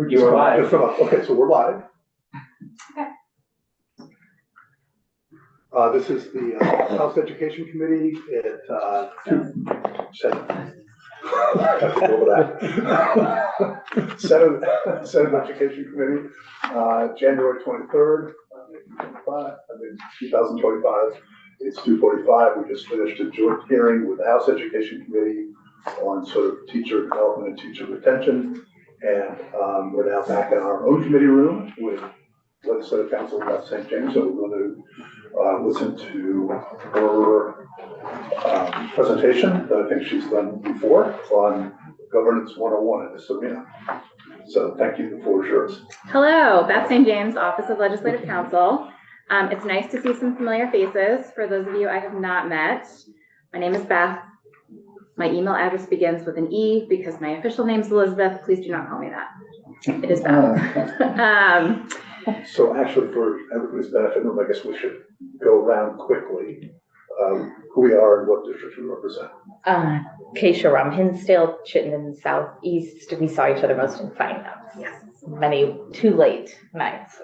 You're live. Okay, so we're live. Okay. This is the House Education Committee at 2-7. Senate Education Committee, January 23rd, 2025. It's 2:45. We just finished a joint hearing with the House Education Committee on sort of teacher development and teacher retention. And we're now back in our own committee room with Legislative Counsel Beth St. James. So we're going to listen to her presentation that I think she's done before on Governance 101 in this arena. So thank you. The floor is yours. Hello, Beth St. James, Office of Legislative Counsel. It's nice to see some familiar faces. For those of you I have not met, my name is Beth. My email address begins with an E because my official name is Elizabeth. Please do not call me that. It is Beth. So actually, for everybody's benefit, I guess we should go around quickly who we are and what district we represent. Keisha Rum, Hinsdale, Chittenden, Southeast. We saw each other most in finance. Yes. Many too late nights.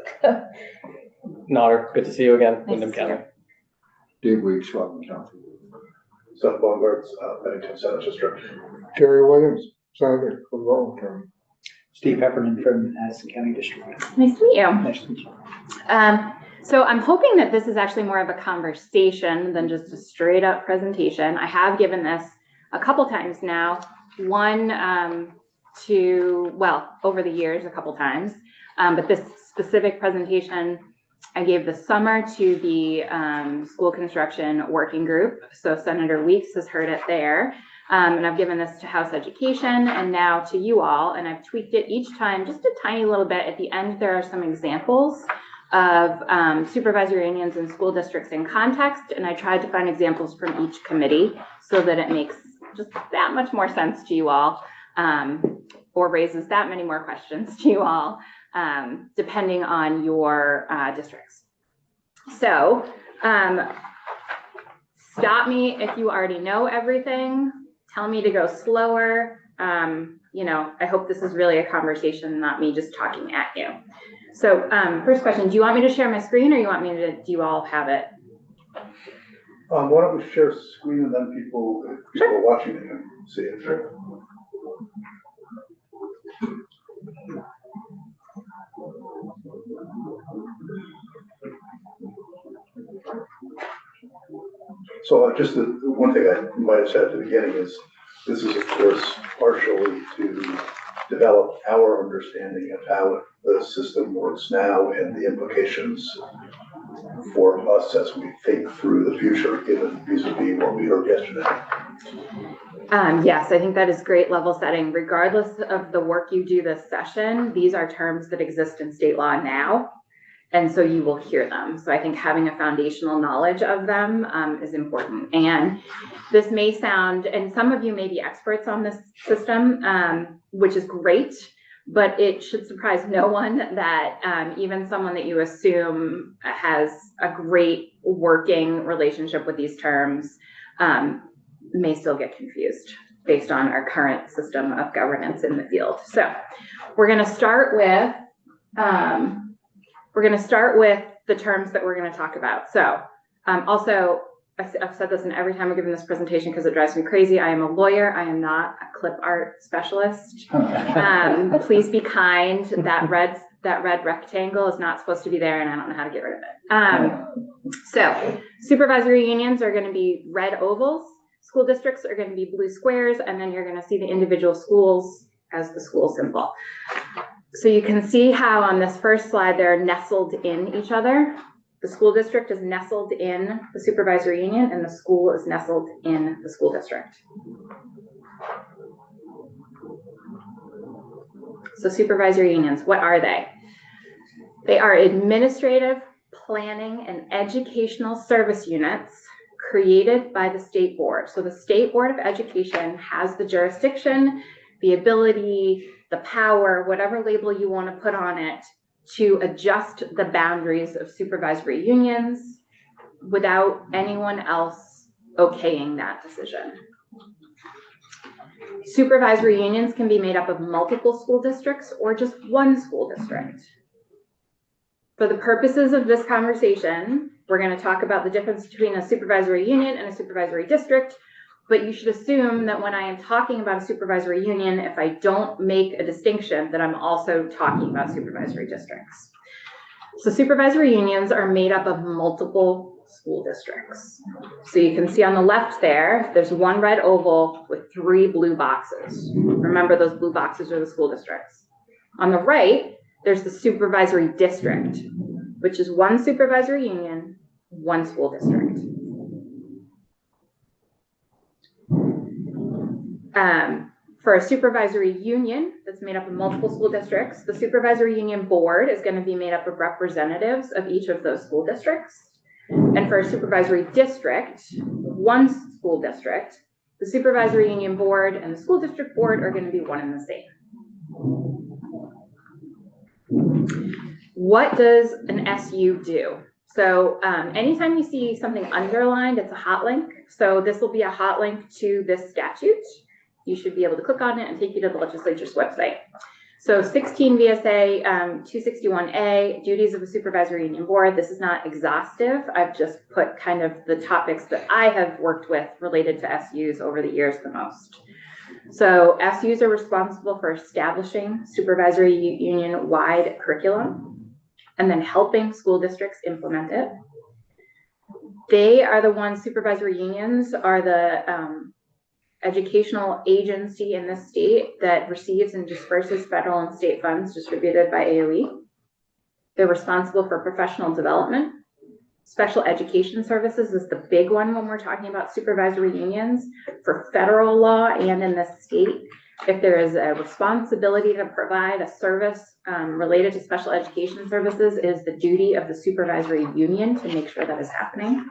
Nader, good to see you again. Nice Wyndham to see you. County. Dave Weeks, Swanton County. Seth Baumgart's Bennington Senate District. Terry Williams, Senator from Rutland County. Steve Pepperman from Addison County District. Nice to meet you. Nice to meet you. So I'm hoping that this is actually more of a conversation than just a straight up presentation. I have given this a couple times now. One over the years, a couple times. But this specific presentation I gave this summer to the school construction working group. So Senator Weeks has heard it there. And I've given this to House Education and now to you all. And I've tweaked it each time just a tiny little bit. At the end, there are some examples of supervisory unions and school districts in context. And I tried to find examples from each committee so that it makes just that much more sense to you all, or raises that many more questions to you all, depending on your districts. So stop me if you already know everything. Tell me to go slower. I hope this is really a conversation, not me just talking at you. So first question, do you want me to share my screen or do you all have it? Why don't we share screen and then people are watching it can see it. Sure. So just the one thing I might have said at the beginning is this is, of course, partially to develop our understanding of how the system works now and the implications for us as we think through the future, given vis-a-vis what we heard yesterday. Yes, I think that is great level setting. Regardless of the work you do this session, these are terms that exist in state law now. And so you will hear them. So I think having a foundational knowledge of them is important. And this may sound, and some of you may be experts on this system, which is great, but it should surprise no one that even someone that you assume has a great working relationship with these terms may still get confused based on our current system of governance in the field. So we're going to start with the terms that we're going to talk about. So also, I've said this in every time I'm giving this presentation because it drives me crazy. I am a lawyer. I am not a clip art specialist. Please be kind. That red rectangle is not supposed to be there and I don't know how to get rid of it. So supervisory unions are going to be red ovals. School districts are going to be blue squares. And then you're going to see the individual schools as the school symbol. So you can see how on this first slide, they're nestled in each other. The school district is nestled in the supervisory union and the school is nestled in the school district. So supervisory unions, what are they? They are administrative, planning, and educational service units created by the state board. So the State Board of Education has the jurisdiction, the ability, the power, whatever label you want to put on it, to adjust the boundaries of supervisory unions without anyone else okaying that decision. Supervisory unions can be made up of multiple school districts or just one school district. For the purposes of this conversation, we're going to talk about the difference between a supervisory union and a supervisory district, but you should assume that when I am talking about a supervisory union, if I don't make a distinction, that I'm also talking about supervisory districts. So supervisory unions are made up of multiple school districts. So you can see on the left there's one red oval with 3 blue boxes. Remember, those blue boxes are the school districts. On the right, there's the supervisory district, which is one supervisory union, one school district. For a supervisory union that's made up of multiple school districts, the supervisory union board is going to be made up of representatives of each of those school districts. And for a supervisory district, one school district, the supervisory union board and the school district board are going to be one and the same. What does an SU do? So anytime you see something underlined, it's a hot link. So this will be a hot link to this statute. You should be able to click on it and take you to the legislature's website. So 16 VSA 261A, duties of a supervisory union board. This is not exhaustive. I've just put kind of the topics that I have worked with related to SUs over the years the most. So SUs are responsible for establishing supervisory union-wide curriculum and then helping school districts implement it. They are the ones, supervisory unions are the educational agency in the state that receives and disperses federal and state funds distributed by AOE. They're responsible for professional development. Special education services is the big one when we're talking about supervisory unions. For federal law and in the state, if there is a responsibility to provide a service related to special education services, it is the duty of the supervisory union to make sure that is happening.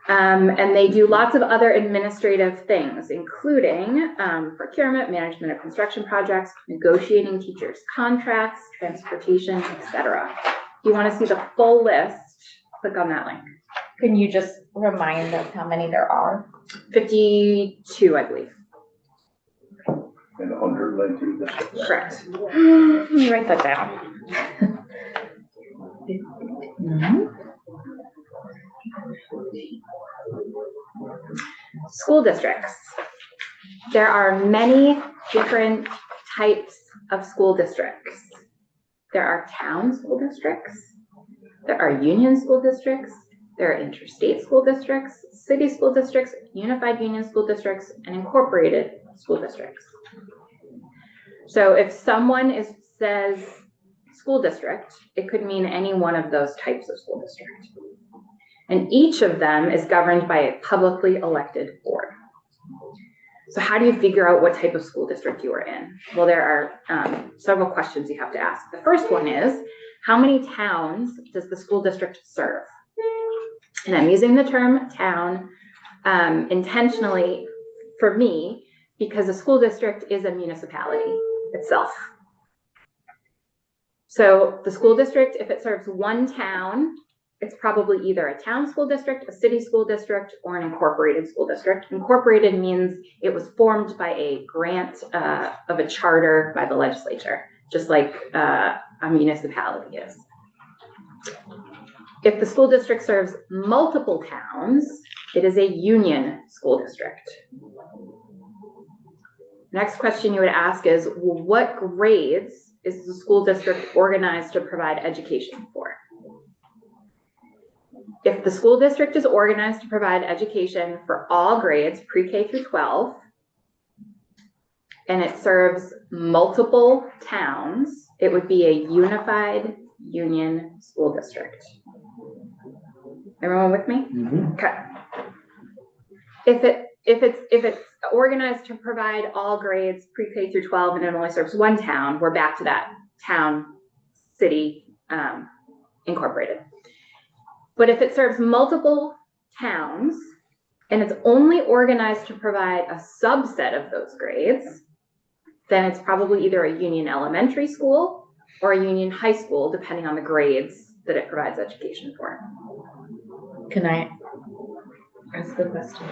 And they do lots of other administrative things, including procurement, management of construction projects, negotiating teachers' contracts, transportation, etc. If you want to see the full list, click on that link. Can you just remind us how many there are? 52, I believe. And 119 districts. Correct. Let me write that down. School districts. There are many different types of school districts. There are town school districts. There are union school districts. There are interstate school districts, city school districts, unified union school districts, and incorporated school districts. So if someone says school district, it could mean any one of those types of school district. And each of them is governed by a publicly elected board. So how do you figure out what type of school district you are in? Well, there are several questions you have to ask. The first one is, how many towns does the school district serve? And I'm using the term town intentionally for me, because a school district is a municipality itself. So the school district, if it serves one town, it's probably either a town school district, a city school district, or an incorporated school district. Incorporated means it was formed by a grant of a charter by the legislature, just like a municipality is. If the school district serves multiple towns, it is a union school district. Next question you would ask is, well, what grades is the school district organized to provide education for? If the school district is organized to provide education for all grades, pre-K through 12, and it serves multiple towns, it would be a unified union school district. Everyone with me? Mm-hmm. Okay. If it's organized to provide all grades pre-K through 12 and it only serves one town, we're back to that town, city, incorporated. But if it serves multiple towns and it's only organized to provide a subset of those grades, then it's probably either a union elementary school or a union high school, depending on the grades that it provides education for. Can I ask a question?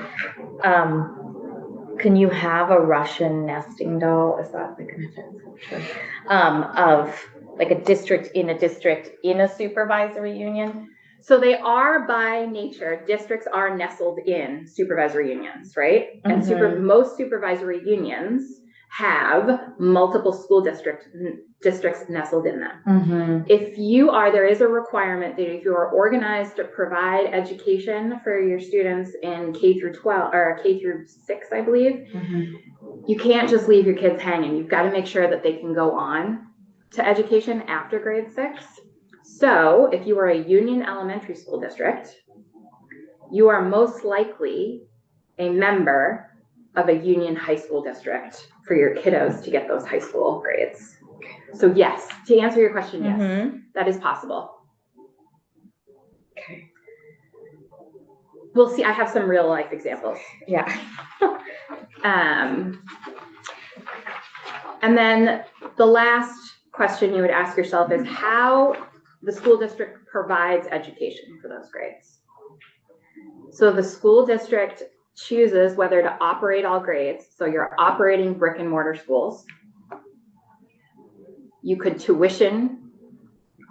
can you have a Russian nesting doll? Is that like an offensive term? Of like a district in a supervisory union? So they are by nature, districts are nestled in supervisory unions, right? And most supervisory unions have multiple school districts nestled in them. If you are, there is a requirement that if you are organized to provide education for your students in K through 12 or K through 6, I believe, you can't just leave your kids hanging. You've got to make sure that they can go on to education after grade 6. So if you are a union elementary school district, you are most likely a member of a union high school district for your kiddos to get those high school grades. So yes, to answer your question, yes, that is possible. Okay. We'll see, I have some real life examples. Yeah. And then the last question you would ask yourself is how the school district provides education for those grades. So the school district chooses whether to operate all grades. So you're operating brick and mortar schools. You could tuition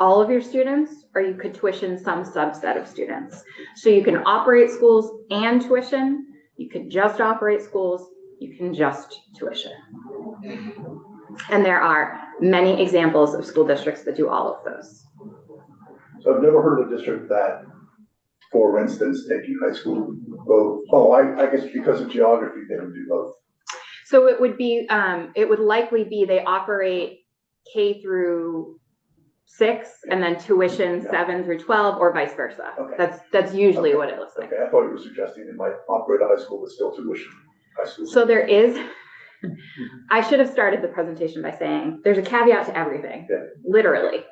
all of your students, or you could tuition some subset of students. So you can operate schools and tuition. You could just operate schools. You can just tuition. And there are many examples of school districts that do all of those. So I've never heard of a district that, for instance, taking high school, both, I guess because of geography, they would do both. So it would be, it would likely be they operate K through 6 and then tuition 7 through 12 or vice versa. Okay. That's usually what it looks like. Okay, I thought you were suggesting they might operate a high school but still tuition high school. So there is, I should have started the presentation by saying there's a caveat to everything, literally.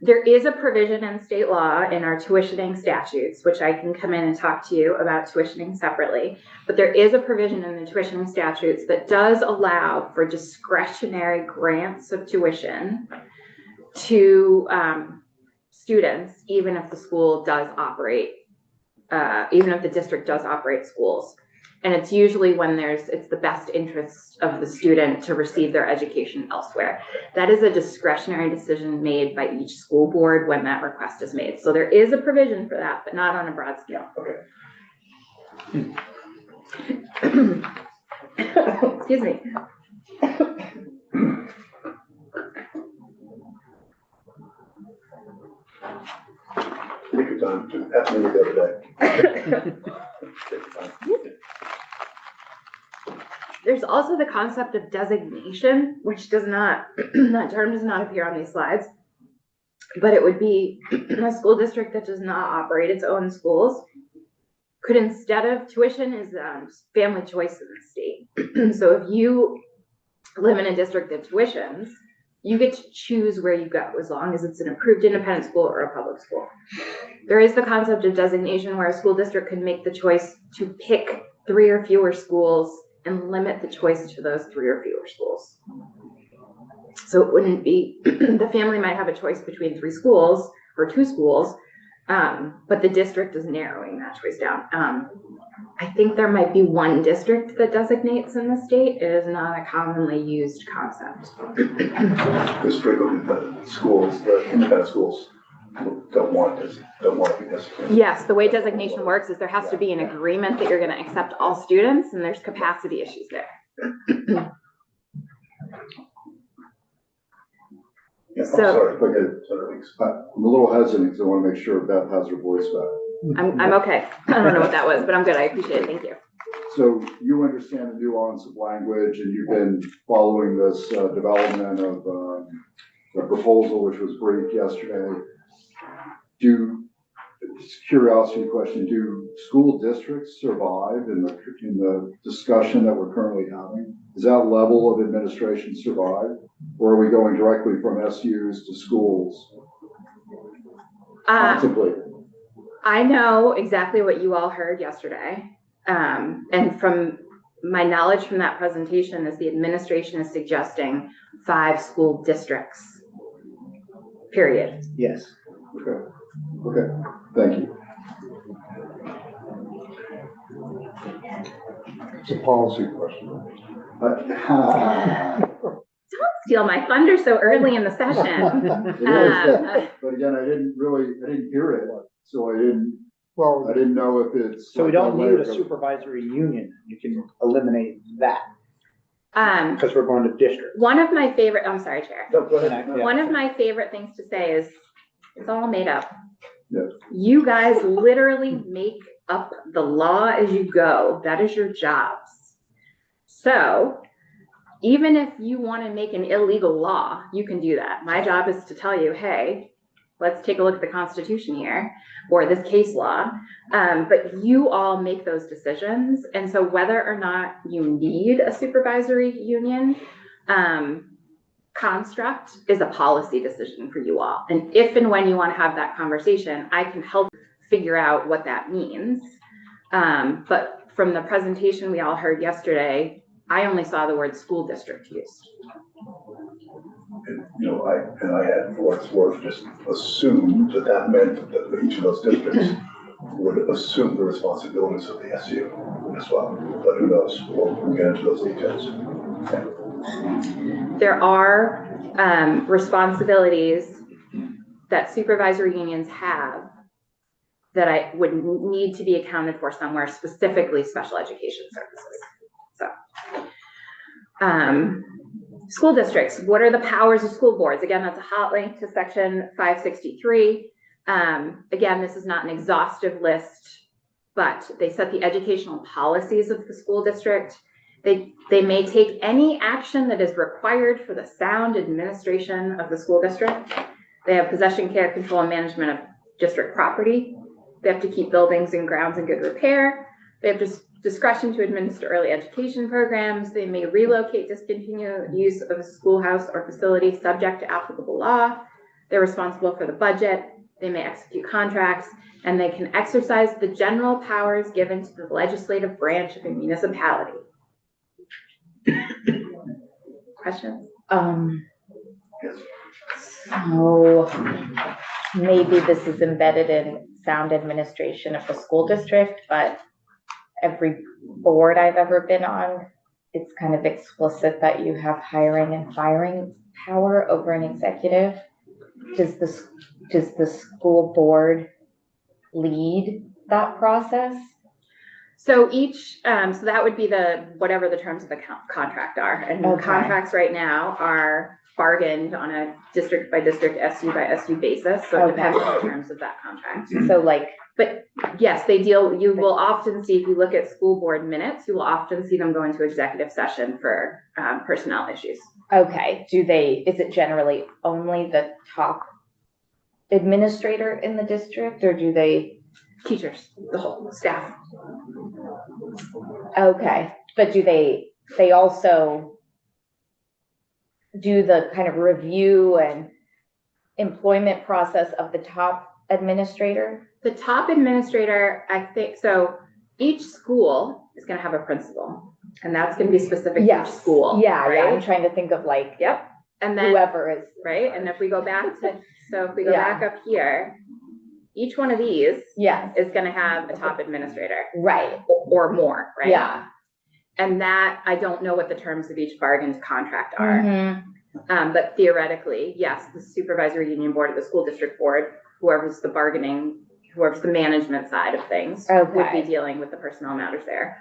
There is a provision in state law in our tuitioning statutes, which I can come in and talk to you about tuitioning separately, but there is a provision in the tuitioning statutes that does allow for discretionary grants of tuition to students, even if the school does operate, even if the district does operate schools. And it's usually when it's the best interest of the student to receive their education elsewhere. That is a discretionary decision made by each school board when that request is made. So there is a provision for that, but not on a broad scale. Okay. Excuse me. Take your time. Ask me the other day. Take your time. There's also the concept of designation, which does not, that term does not appear on these slides, but it would be a school district that does not operate its own schools could, instead of tuition, is family choice in the state. So if you live in a district that tuitions, you get to choose where you go as long as it's an approved independent school or a public school. There is the concept of designation where a school district could make the choice to pick 3 or fewer schools and limit the choice to those 3 or fewer schools. So it wouldn't be, the family might have a choice between 3 schools or 2 schools, but the district is narrowing that choice down. I think there might be 1 district that designates in the state. It is not a commonly used concept. Because frequently the schools, the independent schools don't want to be designated. Yes, the way designation works is there has to be an agreement that you're going to accept all students, and there's capacity issues there. Yeah, So- sorry, go ahead, sorry. I'm a little hesitant because I want to make sure Beth has her voice back. I'm okay. I don't know what that was, but I'm good. I appreciate it. Thank you. So you understand the nuance of language and you've been following this development of the proposal, which was briefed yesterday. Just curiosity question, do school districts survive in the discussion that we're currently having? Does that level of administration survive? Or are we going directly from SUs to schools? Contemplated. I know exactly what you all heard yesterday. And from my knowledge from that presentation is the administration is suggesting 5 school districts, period. Yes. Okay, thank you. It's a policy question. Steal my thunder so early in the session. It is, but again, I didn't hear it, so I Well, didn't know if it's. so we don't like need that a way. supervisory union. You can eliminate that Um, because we're going to district. one of my favorite, I'm sorry, Chair. No, go ahead. Yeah. One of my favorite things to say is, it's all made up. Yeah. You guys literally make up the law as you go. That is your jobs. So even if you want to make an illegal law, you can do that. My job is to tell you, hey, let's take a look at the Constitution here, or this case law. But you all make those decisions. And so whether or not you need a supervisory union, construct is a policy decision for you all. And if and when you want to have that conversation, I can help figure out what that means. But from the presentation we all heard yesterday, I only saw the word school district used. And, I had, for what it's worth, just assumed that meant that each of those districts would assume the responsibilities of the SU as well. But who knows? We'll get into those details. Yeah. There are responsibilities that supervisory unions have that I would need to be accounted for somewhere, specifically special education services. So, school districts, what are the powers of school boards? Again, that's a hot link to section 563. Again, this is not an exhaustive list, but they set the educational policies of the school district. They may take any action that is required for the sound administration of the school district. They have possession, care, control, and management of district property. They have to keep buildings and grounds in good repair. They have discretion to administer early education programs. They may relocate, discontinue use of a schoolhouse or facility subject to applicable law. They're responsible for the budget. They may execute contracts, and they can exercise the general powers given to the legislative branch of a municipality. Questions? Yes. So maybe this is embedded in sound administration of the school district, but every board I've ever been on, it's kind of explicit that you have hiring and firing power over an executive. Does the school board lead that process? So so that would be whatever the terms of the contract are. And Okay. contracts right now are bargained on a district by district, SU by SU basis. So it Okay. depends on the terms of that contract. So like, But yes, you will often see, if you look at school board minutes, you will often see them go into executive session for personnel issues. okay, is it generally only the top administrator in the district, or do they? Teachers, the whole staff. Okay, but do they also do the kind of review and employment process of the top administrator? The top administrator, I think, so each school is gonna have a principal, and that's gonna be specific to each Yes. school. Yeah, right? I'm trying to think of like, Yep, and then, whoever is. right, and if we go back Yeah. back up here, each one of these Yes, is gonna have a top administrator right, or more, right? yeah. And that, I don't know what the terms of each bargained contract are. Mhm. But theoretically, yes, the supervisory union board of the school district board, whoever's the management side of things, would be Okay. dealing with the personnel matters there,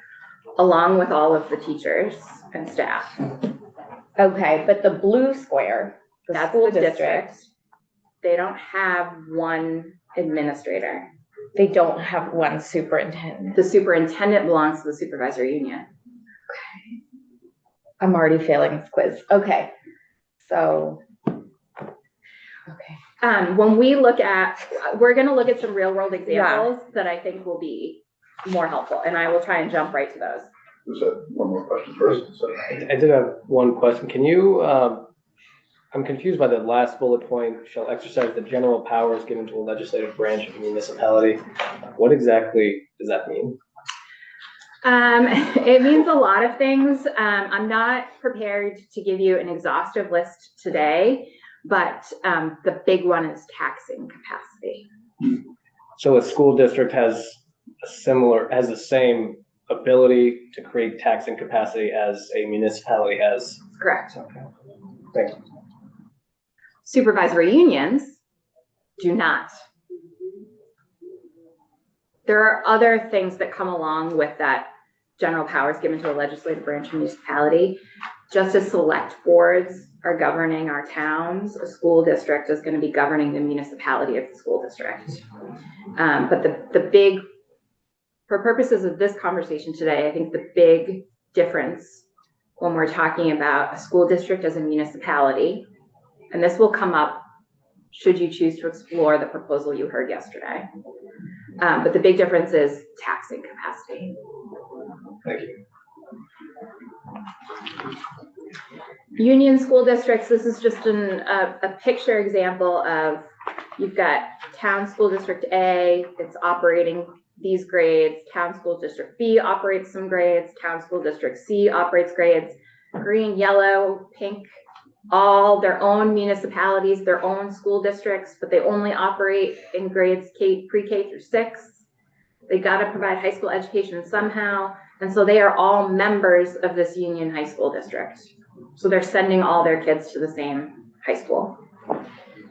along with all of the teachers and staff. Okay, but the blue square, the That's school the district, They don't have one administrator. they don't have one superintendent. The superintendent belongs to the supervisory union. I'm already failing this quiz. Okay, so, okay. When we're gonna look at some real world examples that I think will be more helpful, and I will try and jump right to those. There's one more question first. So, I did have one question. Can you, I'm confused by the last bullet point, shall exercise the general powers given to a legislative branch of a municipality. What exactly does that mean? It means a lot of things. I'm not prepared to give you an exhaustive list today, but the big one is taxing capacity. So a school district has the same ability to create taxing capacity as a municipality has. Correct. Okay. Thank you. Supervisory unions do not. There are other things that come along with that general powers given to a legislative branch of municipality. Just as select boards are governing our towns, a school district is going to be governing the municipality of the school district. But the big, for purposes of this conversation today, I think the big difference when we're talking about a school district as a municipality, and this will come up should you choose to explore the proposal you heard yesterday. But the big difference is taxing capacity. Thank you. Union school districts, this is just a picture example of, you've got town school district A, it's operating these grades, town school district B operates some grades, town school district C operates grades, green, yellow, pink, all their own municipalities, their own school districts, but they only operate in grades pre-K through 6. They got to provide high school education somehow. And so they are all members of this union high school district. So they're sending all their kids to the same high school.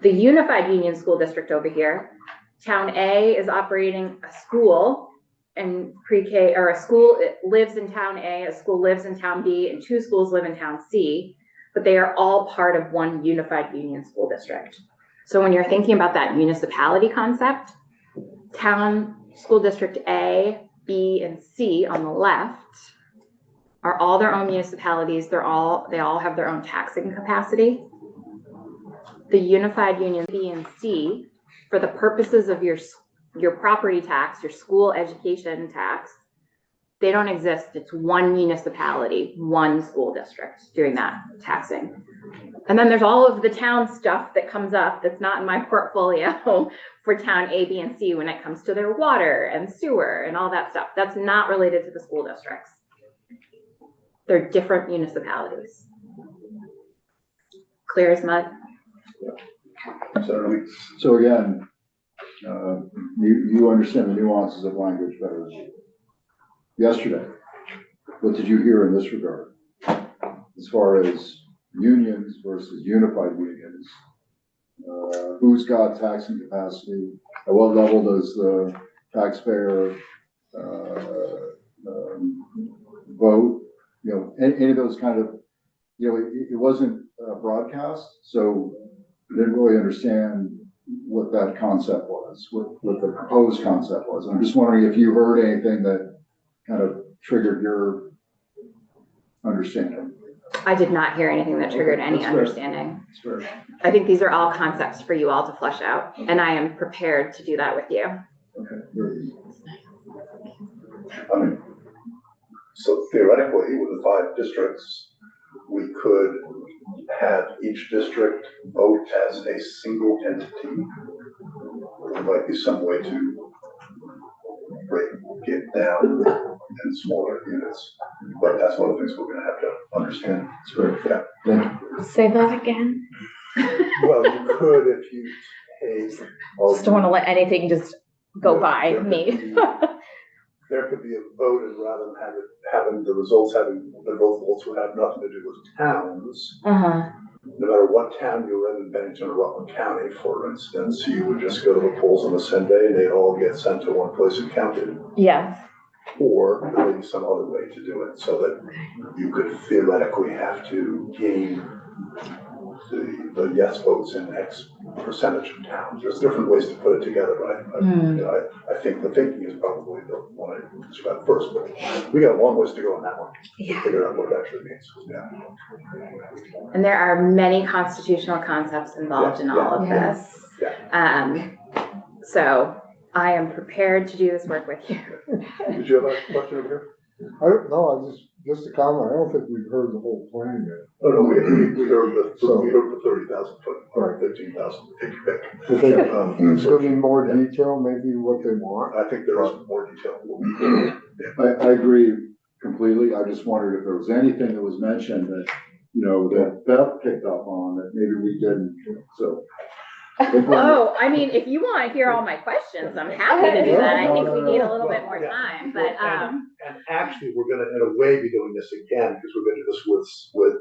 The unified union school district over here, town A is operating a school and pre-K, or a school lives in town A, a school lives in town B, and 2 schools live in town C, but they are all part of one unified union school district. So when you're thinking about that municipality concept, town school district A, B, and C on the left are all their own municipalities. They all have their own taxing capacity. The unified union B and C, for the purposes of your property tax, your school education tax, they don't exist. It's one municipality, one school district doing that taxing. And then there's all of the town stuff that comes up that's not in my portfolio for town A, B, and C when it comes to their water and sewer and all that stuff. That's not related to the school districts. They're different municipalities. Clear as mud. So again, you understand the nuances of language better than me. Yesterday, what did you hear in this regard? As far as unions versus unified unions, who's got taxing capacity? At what level does the taxpayer vote? You know, any of those kind of, you know, it wasn't broadcast, so I didn't really understand what that concept was, what the proposed concept was. I'm just wondering if you heard anything that kind of triggered your understanding. I did not hear anything that triggered any understanding. I think these are all concepts for you all to flesh out, and I am prepared to do that with you. Okay. So theoretically, with the 5 districts, we could have each district vote as a single entity. There might be some way to break it down in smaller units, but that's one of the things we're going to have to understand. That's Yeah. Say that again. Well, you could if you take. Just don't want to let anything just go by me. There could be a vote, and rather than having the results, having the votes would have nothing to do with towns. Uh-huh. No matter what town you were in Bennington or Rutland County, for instance, you would just go to the polls on the same day, and they'd all get sent to one place and counted. Yes. Or there may be some other way to do it, so that you could theoretically have to gain the yes votes in X percentage of towns. There's different ways to put it together, but I think the thinking is probably the one I described first, but we got a long ways to go on that one. To figure out what it actually means. Yeah. And there are many constitutional concepts involved in all of this. Yeah. So I am prepared to do this work with you. Did you have a question over here? I don't know, just a comment, I don't think we've heard the whole plan yet. Oh, no, we heard the 30,000 foot, or 15,000, take your pick. Do they, there's gonna be more detail, maybe what they want? I think there is more detail. I agree completely. I just wondered if there was anything that was mentioned that, you know, that Beth picked up on that maybe we didn't. So Oh, I mean, if you want to hear all my questions, I'm happy to do that. I think we need a little bit more time, but, And actually, we're gonna, in a way, be doing this again, because we're gonna do this with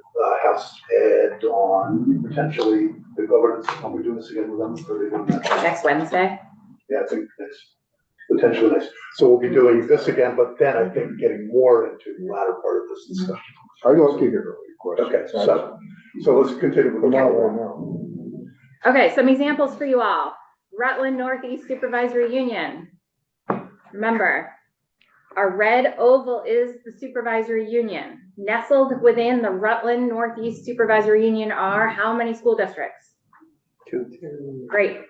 House Ed on potentially the governance. Are we doing this again with them? Or are they doing that? next Wednesday. Yeah, I think next, potentially next. So we'll be doing this again, but then I think getting more into the latter part of this discussion. I don't think you're question. Okay, so let's continue with But the. not right now. Okay, some examples for you all. Rutland Northeast Supervisory Union. Remember, our red oval is the supervisory union. Nestled within the Rutland Northeast Supervisory Union are how many school districts? 2. Great.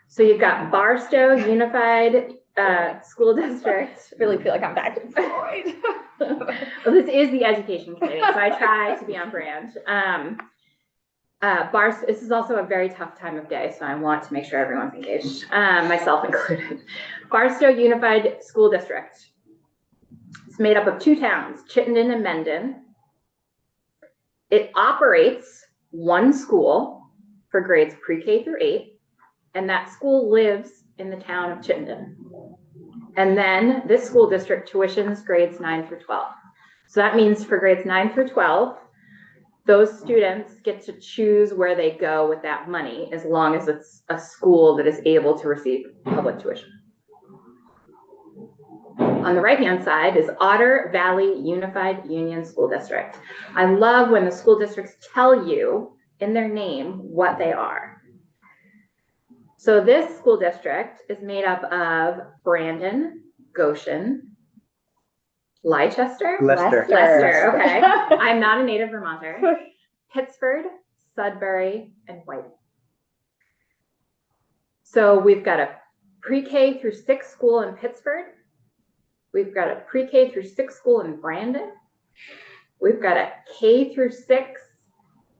So you've got Barstow Unified School District. Really feel like I'm back in Floyd. Well, this is the education committee, so I try to be on brand. This is also a very tough time of day, so I want to make sure everyone's engaged, myself included. Barstow Unified School District. It's made up of 2 towns, Chittenden and Mendon. It operates 1 school for grades pre-K through 8, and that school lives in the town of Chittenden. And then this school district tuitions grades 9 through 12. So that means for grades 9 through 12, those students get to choose where they go with that money, as long as it's a school that is able to receive public tuition. On the right-hand side is Otter Valley Unified Union School District. I love when the school districts tell you in their name what they are. So this school district is made up of Brandon, Goshen, Leicester, Leicester. okay. I'm not a native Vermonter. Pittsford, Sudbury, and Whiting. So we've got a pre-K through 6 school in Pittsford. We've got a pre-K through 6 school in Brandon. We've got a K through 6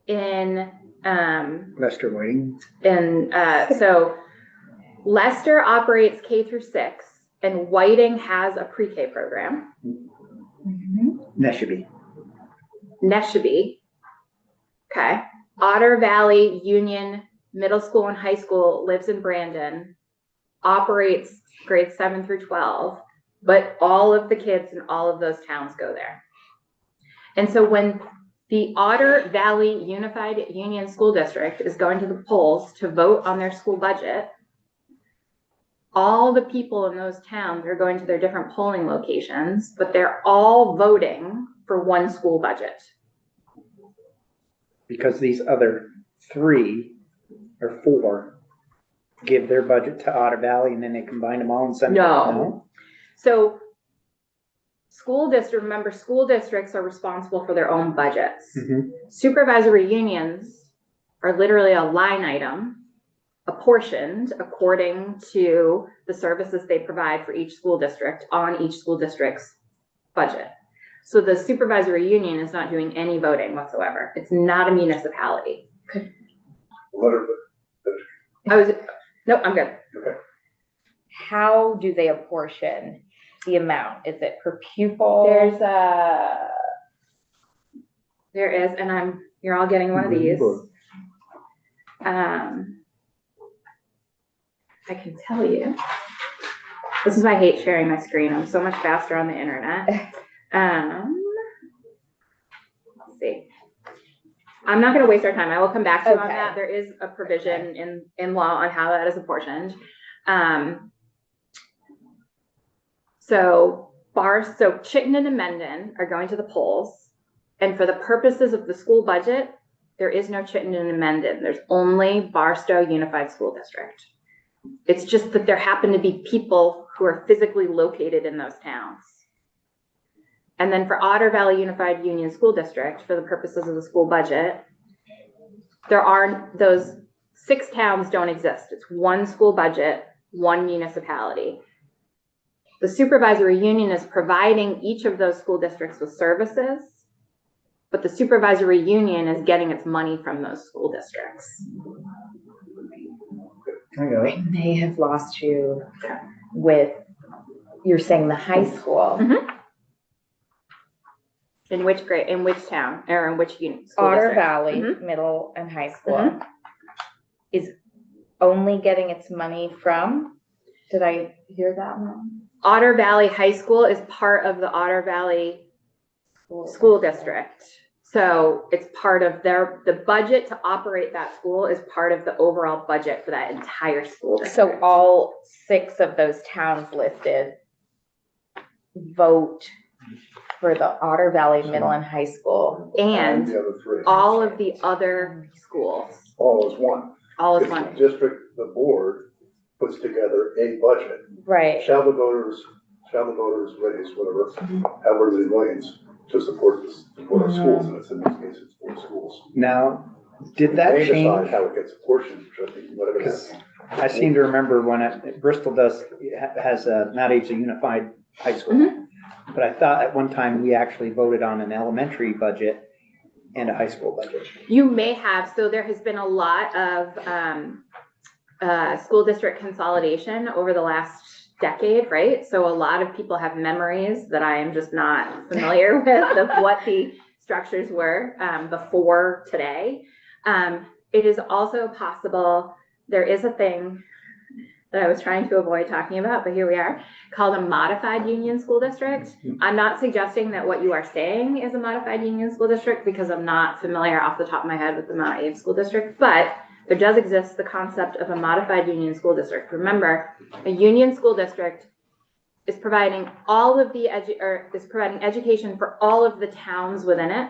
in Lester Whiting. so Leicester operates K through 6, and Whiting has a pre-K program. Neshabie. Neshabie. Okay. Otter Valley Union Middle School and High School lives in Brandon, operates grades 7 through 12, but all of the kids in all of those towns go there. And so when the Otter Valley Unified Union School District is going to the polls to vote on their school budget, all the people in those towns are going to their different polling locations, but they're all voting for 1 school budget. Because these other 3 or 4 give their budget to Otter Valley and then they combine them all and send No. So school districts are responsible for their own budgets. Mhm. Supervisory unions are literally a line item, apportioned according to the services they provide for each school district on each school district's budget. So the supervisory union is not doing any voting whatsoever. It's not a municipality. Nope, I'm good. How do they apportion the amount? Is it per pupil? There is, and you're all getting one of these. I can tell you. This is why I hate sharing my screen. I'm so much faster on the internet. Let's see. I'm not going to waste our time. I will come back to you on Okay. that. There is a provision in law on how that is apportioned. So Chittenden and Mendon are going to the polls, and for the purposes of the school budget, there is no Chittenden and Mendon. There's only Barstow Unified School District. It's just that there happen to be people who are physically located in those towns. And then for Otter Valley Unified Union School District, for the purposes of the school budget, those 6 towns don't exist. It's 1 school budget, 1 municipality. The supervisory union is providing each of those school districts with services, but the supervisory union is getting its money from those school districts. I may have lost you with, you're saying the high school. Mhm. In which grade, in which town, or in which unit? School Otter district? Valley Mhm. Middle and High School Mhm. is only getting its money from, did I hear that wrong? Otter Valley High School is part of the Otter Valley School District. So it's part of the budget to operate that school is part of the overall budget for that entire school district. So all 6 of those towns listed vote for the Otter Valley Middle and High School. And the other three. all of the other schools, All is one. all is If one. the district, the board puts together a budget, Right. shall the voters raise whatever, however many millions to support this, support our schools, and it's in this case, it's 4 schools. Now, did that They decide change? how it gets apportioned, which I think, whatever Because that's. I seem to remember when Bristol has nowadays a unified high school. But I thought at one time we actually voted on an elementary budget and a high school budget. You may have, so there has been a lot of school district consolidation over the last decade, right? So a lot of people have memories that I am just not familiar with of what the structures were before today. It is also possible, there is a thing that I was trying to avoid talking about, but here we are, called a modified union school district. I'm not suggesting that what you are saying is a modified union school district because I'm not familiar off the top of my head with the Mount Abe school district, but there does exist the concept of a modified union school district. Remember, a union school district is providing all of the is providing education for all of the towns within it.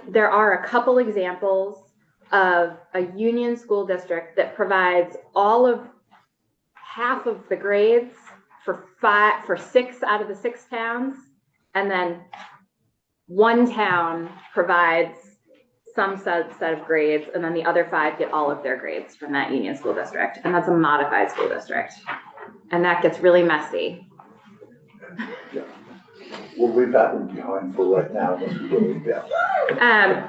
There are a couple examples of a union school district that provides half of the grades for 6 out of the 6 towns, and then one town provides some set of grades, and then the other 5 get all of their grades from that union school district, and that's a modified school district, and that gets really messy. We'll leave that one behind for right now, unless we really,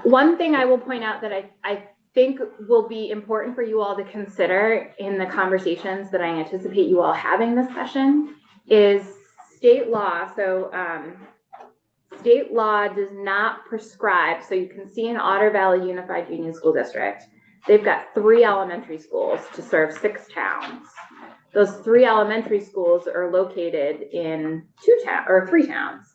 One thing I will point out that I think will be important for you all to consider in the conversations that I anticipate you all having this session is state law. So state law does not prescribe, so you can see in Otter Valley Unified Union School District, they've got 3 elementary schools to serve 6 towns. Those 3 elementary schools are located in 3 towns.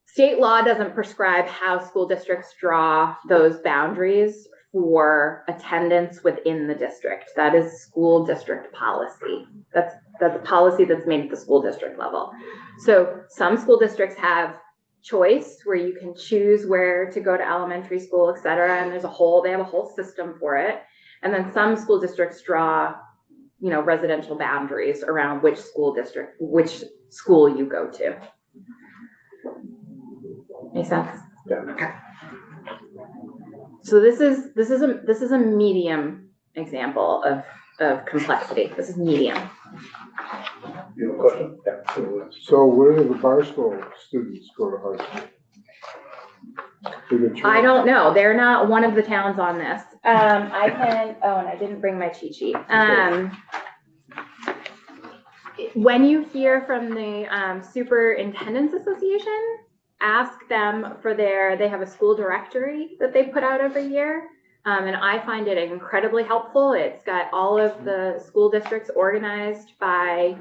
State law doesn't prescribe how school districts draw those boundaries for attendance within the district. That is school district policy. That's a policy that's made at the school district level. So some school districts have choice where you can choose where to go to elementary school, et cetera, and they have a whole system for it. And then some school districts draw, residential boundaries around which school you go to. Make sense? yeah. So this is a medium example of complexity. This is medium. You have a question? Yeah. So where do the Barstow students go to high school? I don't know. They're not one of the towns on this. And I didn't bring my cheat sheet. When you hear from the Superintendent's Association, ask them for they have a school directory that they put out every year. And I find it incredibly helpful. It's got all of the school districts organized by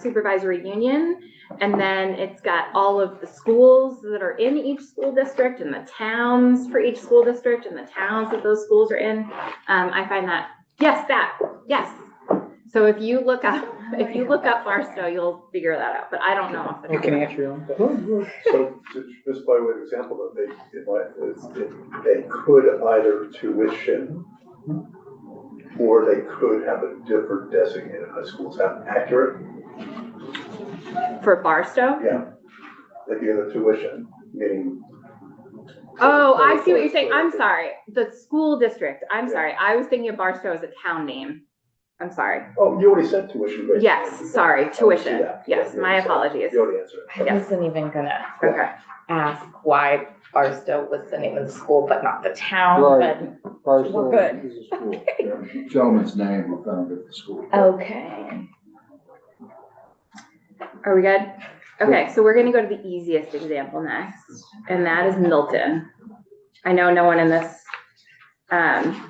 supervisory union. And then it's got all of the schools that are in each school district and the towns for each school district and the towns that those schools are in. I find that, yes. So if you look up Barstow, you'll figure that out, but I don't know off the You top can of my answer your own. So just by way of example, that they could either tuition or they could have a different designated high school. Is that accurate? For Barstow? Yeah. Like the other tuition, meaning. Oh, I see what you're saying. I'm sorry. The school district. I'm sorry. I was thinking of Barstow as a town name. I'm sorry. Oh, you already said tuition. Right? Yes, sorry, tuition. Yes, my apologies. You already answered it. I wasn't even gonna Okay. ask why Barstow was the name of the school, but not the town, Right. but Barstow We're good. is a school. Yeah, Gentleman's name we found at the school. okay. Are we good? Okay, so we're gonna go to the easiest example next, and that is Milton. I know no one in this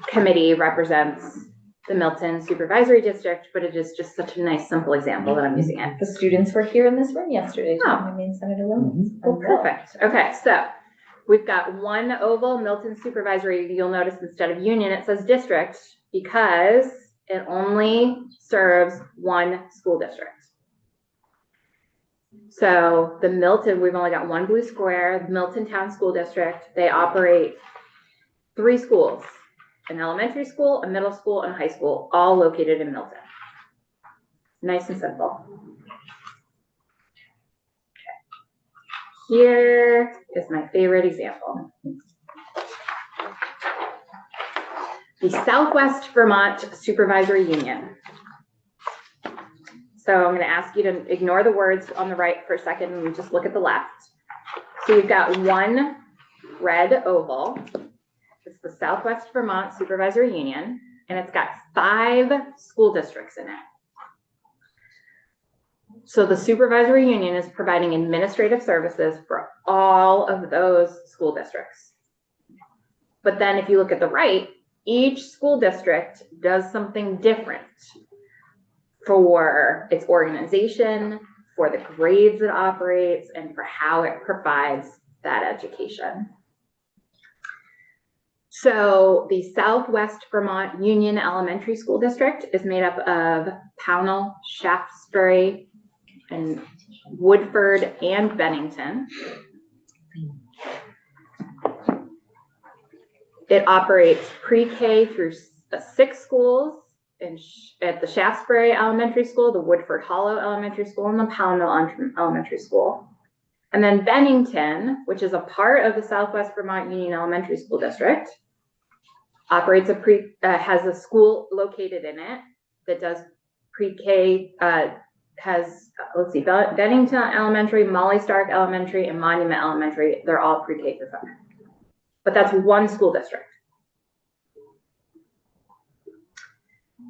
committee represents the Milton Supervisory District, but it is just such a nice, simple example that I'm using it. The students were here in this room yesterday. Oh. I mean, Senator Williams. Well, perfect. Okay, so we've got one oval Milton Supervisory. You'll notice instead of union, it says district because it only serves one school district. So the Milton, we've only got one blue square, the Milton Town School District. They operate 3 schools, an elementary school, a middle school, and a high school, all located in Milton. Nice and simple. Here is my favorite example. The Southwest Vermont Supervisory Union. So I'm going to ask you to ignore the words on the right for a second and just look at the left. So you've got one red oval. It's the Southwest Vermont Supervisory Union, and it's got 5 school districts in it. So the supervisory union is providing administrative services for all of those school districts. But then if you look at the right, each school district does something different for its organization, for the grades it operates, and for how it provides that education. So the Southwest Vermont Union Elementary School District is made up of Pownell, Shaftesbury, and Woodford and Bennington. It operates pre-K through 6 schools at the Shaftesbury Elementary School, the Woodford Hollow Elementary School, and the Pownell Elementary School. And then Bennington, which is a part of the Southwest Vermont Union Elementary School District, operates has a school located in it that does pre-K, Bennington Elementary, Molly Stark Elementary, and Monument Elementary. They're all pre-K through 5. But that's one school district.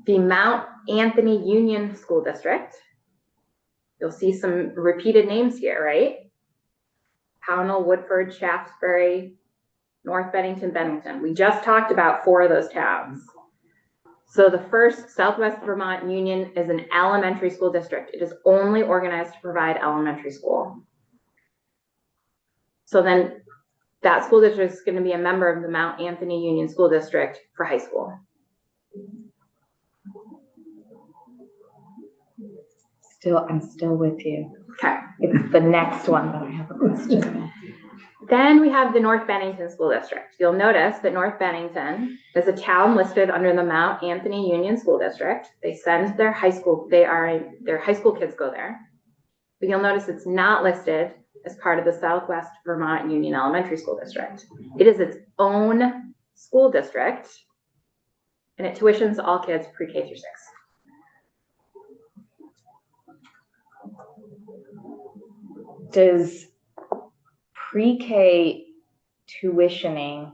The Mount Anthony Union School District. You'll see some repeated names here, right? Pownell, Woodford, Shaftesbury, North Bennington, Bennington. We just talked about 4 of those towns. So the first Southwest Vermont Union is an elementary school district. It is only organized to provide elementary school. So then that school district is going to be a member of the Mount Anthony Union School District for high school. I'm still with you. Okay. It's the next one that I have a question. Then we have the North Bennington School District. You'll notice that North Bennington is a town listed under the Mount Anthony Union School District. They send their high school, their high school kids go there. But you'll notice it's not listed as part of the Southwest Vermont Union Elementary School District. It is its own school district, and it tuitions all kids pre-K through 6. Does pre-K tuitioning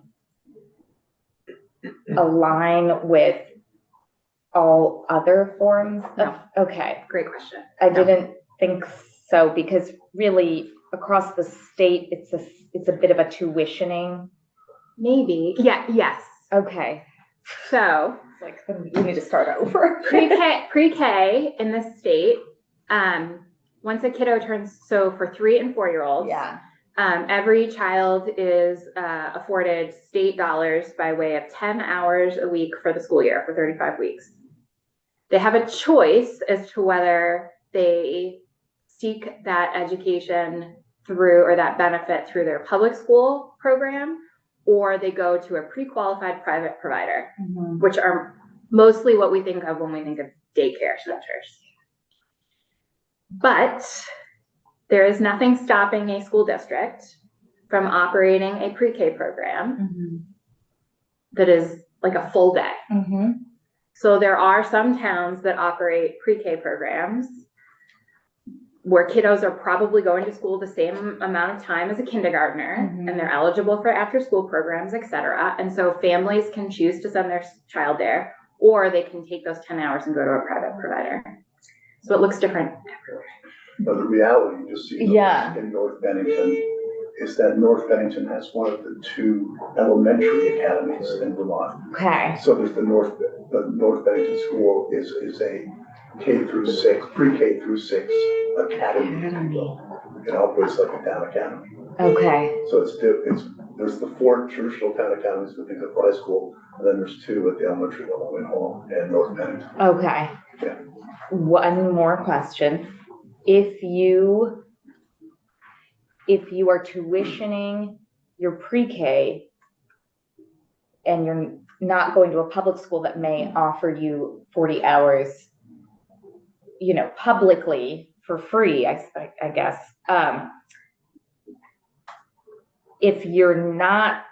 align with all other forms of? No. Okay, Great question. I didn't think so, because really across the state, it's a bit of a tuitioning. Maybe. Yeah. Yes. Okay, So it's like you need to start over. pre-K in the state, once a kiddo turns, so for 3 and 4-year-olds, Yeah. Every child is afforded state dollars by way of 10 hours a week for the school year for 35 weeks. They have a choice as to whether they seek that education through, or that benefit through, their public school program, or they go to a pre-qualified private provider, which are mostly what we think of when we think of daycare centers. But there is nothing stopping a school district from operating a pre-K program that is like a full day. So there are some towns that operate pre-K programs where kiddos are probably going to school the same amount of time as a kindergartner, and they're eligible for after-school programs, etc. And so families can choose to send their child there, or they can take those 10 hours and go to a private provider. So it looks different everywhere. But the reality, you just see Yeah. in North Bennington, is that North Bennington has one of the 2 elementary academies in Vermont. Okay, So there's the North Bennington School is a K through 6, pre-K through 6 academy, if you will. It operates like a town academy. okay, So there's the 4 traditional town academies within the high school, and then there's 2 at the elementary level in Hall and North Bennington. okay. Yeah. One more question. If you are tuitioning your pre-K and you're not going to a public school that may offer you 40 hours, you know, publicly for free, I guess. If you're not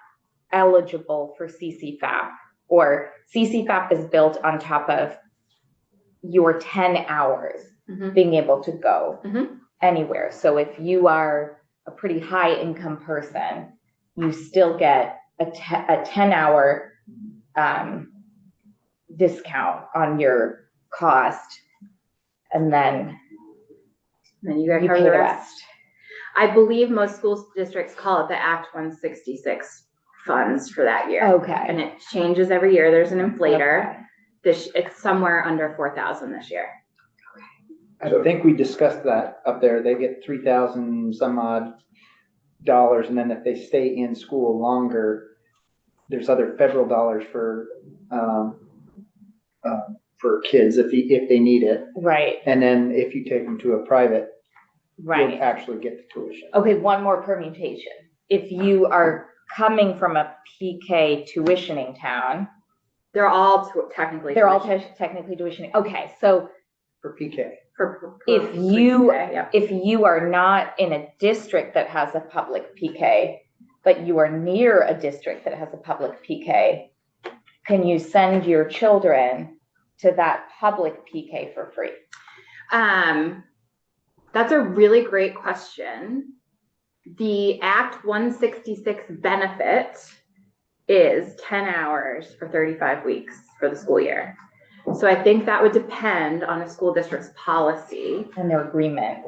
eligible for CCFAP, or CCFAP is built on top of your 10 hours Mhm. being able to go Mhm. anywhere. So if you are a pretty high income person, you still get a 10-hour discount on your cost. And then Then you gotta you cover pay the the rest. rest. I believe most school districts call it the Act 166 funds for that year. Okay. And it changes every year. There's an inflator. Okay. It's somewhere under 4,000 this year. I think we discussed that up there. They get 3,000 some odd dollars, and then if they stay in school longer, there's other federal dollars for kids if they need it. Right, And then if you take them to a private, right. you'll actually get the tuition. Okay, one more permutation. If you are coming from a PK tuitioning town, They're all technically. they're all tuition technically tuitioning. Okay, so For PK. for if you- pre-K, yeah. if you are not in a district that has a public PK, but you are near a district that has a public PK, can you send your children to that public PK for free? That's a really great question. The Act 166 benefit is 10 hours for 35 weeks for the school year. So I think that would depend on a school district's policy. And their agreement.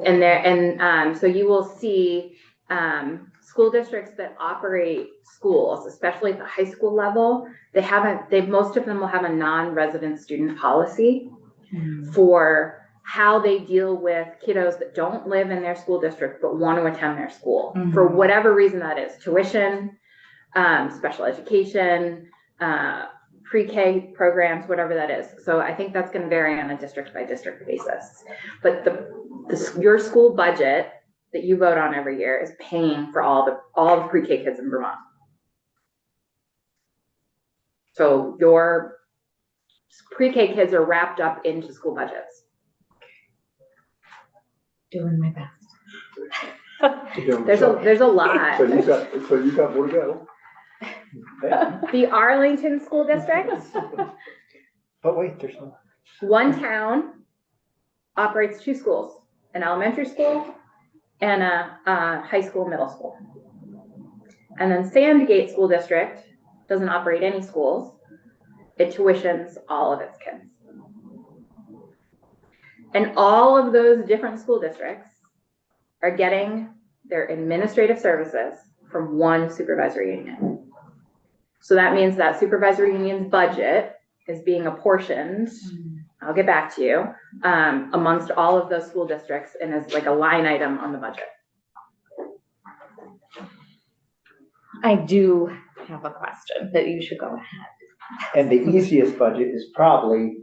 So you will see, school districts that operate schools, especially at the high school level, most of them will have a non-resident student policy for how they deal with kiddos that don't live in their school district but want to attend their school for whatever reason that is, tuition, special education, pre-K programs, whatever that is. So I think that's going to vary on a district by district basis. But your school budget that you vote on every year is paying for all the pre-K kids in Vermont. So your pre-K kids are wrapped up into school budgets. Doing my best. There's a lot. So you got more to go. The Arlington School District, But wait, there's no. one town operates 2 schools, an elementary school and a high school, middle school. And then Sandgate School District doesn't operate any schools. It tuitions all of its kids. And all of those different school districts are getting their administrative services from one supervisory union. So that means that supervisory union's budget is being apportioned, I'll get back to you, amongst all of those school districts and is like a line item on the budget. I do have a question, but you should go ahead. And the easiest budget is probably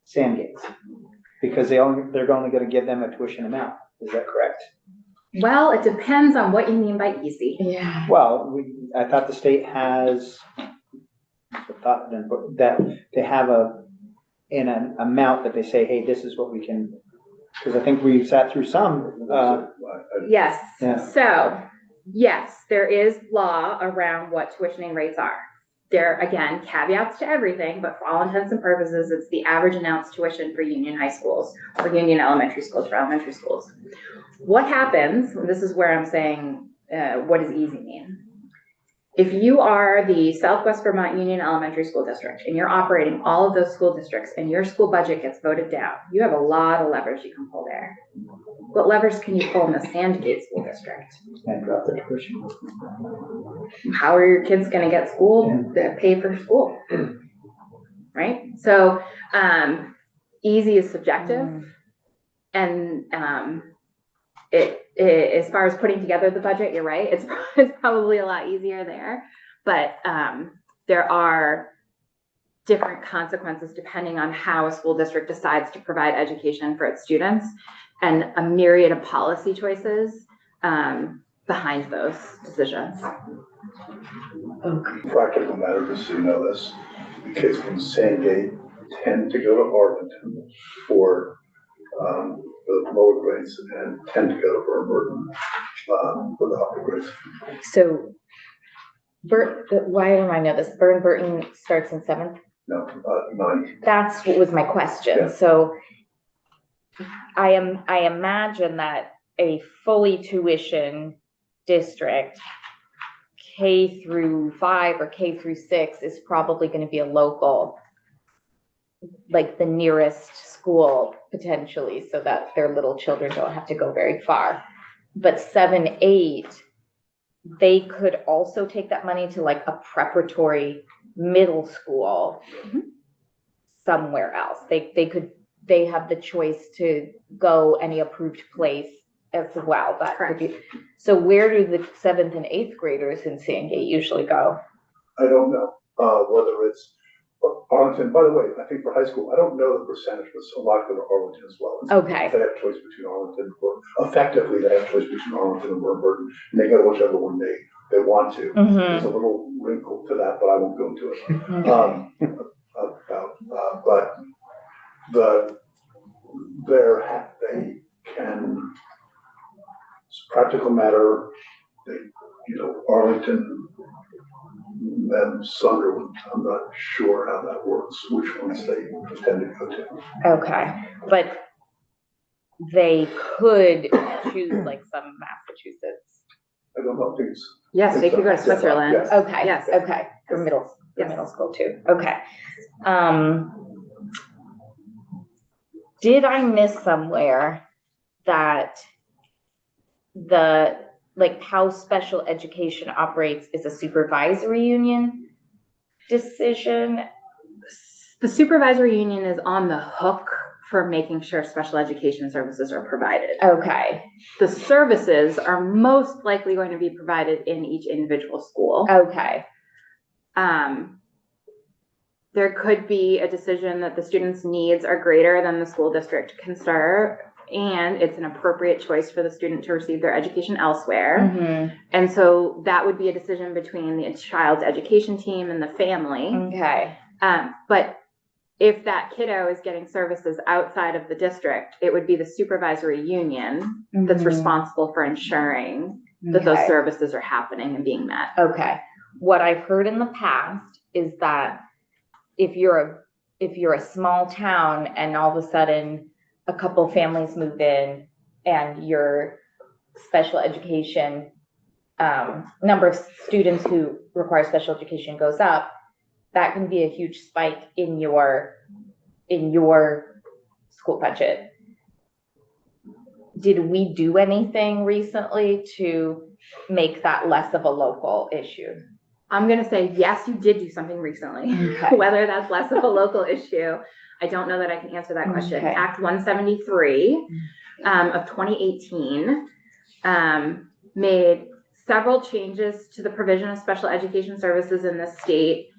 Sandgate's, because they're only gonna give them a tuition amount. Is that correct? Well, it depends on what you mean by easy. Yeah. Well, I thought the state has, that they have an amount that they say, hey, this is what we can, because I think we sat through some, Yes, Yeah. so, yes, there is law around what tuitioning rates are. There, again, caveats to everything, but for all intents and purposes, it's the average announced tuition for union high schools or union elementary schools for elementary schools. What happens, and this is where I'm saying, what does easy mean? if you are the Southwest Vermont Union Elementary School District and you're operating all of those school districts and your school budget gets voted down, you have a lot of levers you can pull there. What levers can you pull in the Sandgate School District? And drop the tuition. How are your kids gonna get school, pay for school? Right? So, easy is subjective. And, as far as putting together the budget, you're right, it's probably a lot easier there. But, there are different consequences depending on how a school district decides to provide education for its students, and a myriad of policy choices, behind those decisions. Practical matter, just so you know this, the kids from Sandgate tend to go to Arlington for the lower grades and tend to go to Burton for the upper grades. So, why do I know this? Burton starts in 7th? No, 9. That's what was my question. Yeah. So I imagine that a fully tuition district, K through 5 or K through 6, is probably going to be a local, like the nearest school potentially, so that their little children don't have to go very far. But 7, 8, they could also take that money to like a preparatory middle school somewhere else. They have the choice to go any approved place as well. That could be. So where do the 7th and 8th graders in Sandgate usually go? I don't know whether it's Arlington. By the way, I think for high school, I don't know the percentage, but a lot go to Arlington as well. Okay. They have choice between Arlington, or effectively they have choice between Arlington and Burton, and they go to whichever one they want to. There's a little wrinkle to that, but I won't go into it. But they can, it's a practical matter. They, Arlington and Sunderland, I'm not sure how that works, which ones they tend to go to. Okay, but they could choose like some Massachusetts. I don't know things. Yes, they could go to Switzerland. Yes. Okay. Yes. Okay, for middle school too. Okay. Did I miss somewhere that how special education operates is a supervisory union decision? The supervisory union is on the hook for making sure special education services are provided. Okay. The services are most likely going to be provided in each individual school. Okay. There could be a decision that the student's needs are greater than the school district can serve, and it's an appropriate choice for the student to receive their education elsewhere. And so that would be a decision between the child's education team and the family. Okay. But if that kiddo is getting services outside of the district, it would be the supervisory union that's responsible for ensuring that those services are happening and being met. Okay. What I've heard in the past is that if you're a small town and all of a sudden a couple families move in and your special education number of students who require special education goes up, that can be a huge spike in your school budget. Did we do anything recently to make that less of a local issue? I'm going to say, yes, you did do something recently. Okay. Whether that's less of a local issue, I don't know that I can answer that question. Okay. Act 173 of 2018 made several changes to the provision of special education services in the state,